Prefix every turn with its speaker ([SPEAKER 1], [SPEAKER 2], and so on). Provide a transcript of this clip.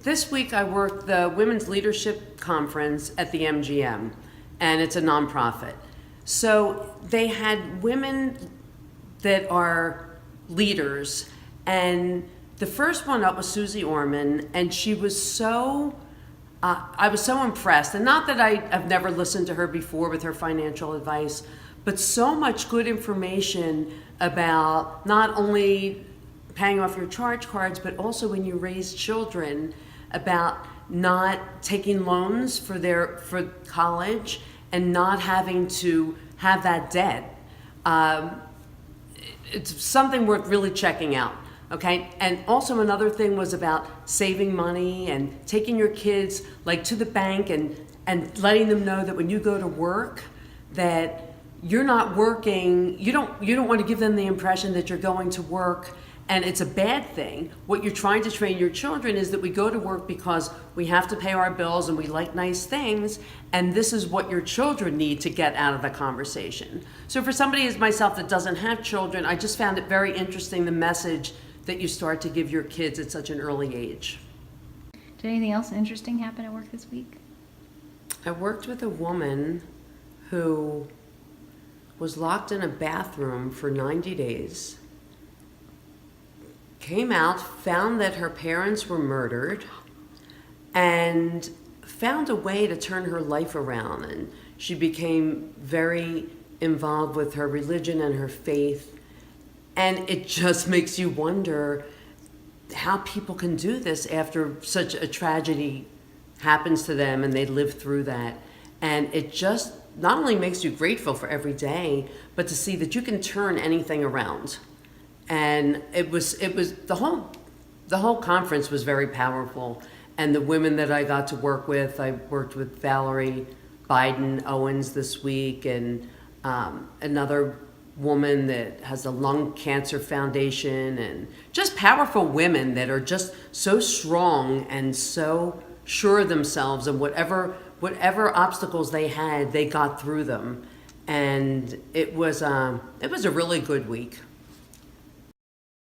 [SPEAKER 1] This week I worked the Women's Leadership Conference at the MGM, and it's a nonprofit. So they had women that are leaders, and the first one up was Susie Orman, and she was I was so impressed. And not that I've never listened to her before with her financial advice, but so much good information about not only paying off your charge cards, but also when you raise children, about not taking loans for college and not having to have that debt. It's something worth really checking out. Okay, and also another thing was about saving money and taking your kids like to the bank and letting them know that when you go to work, that you're not working. You don't want to give them the impression that you're going to work and it's a bad thing. What you're trying to train your children is that we go to work because we have to pay our bills and we like nice things, and this is what your children need to get out of the conversation. So for somebody as myself that doesn't have children, I just found it very interesting, the message that you start to give your kids at such an early age.
[SPEAKER 2] Did anything else interesting happen at work this week?
[SPEAKER 1] I worked with a woman who was locked in a bathroom for 90 days, came out, found that her parents were murdered, and found a way to turn her life around. And she became very involved with her religion and her faith. And it just makes you wonder how people can do this after such a tragedy happens to them and they live through that. And it just not only makes you grateful for every day, but to see that you can turn anything around. And it was the whole conference was very powerful. And the women that I got to work with, I worked with Valerie Biden Owens this week, and another woman that has the Lung Cancer Foundation, and just powerful women that are just so strong and so sure of themselves, and whatever obstacles they had, they got through them. And it was a really good week.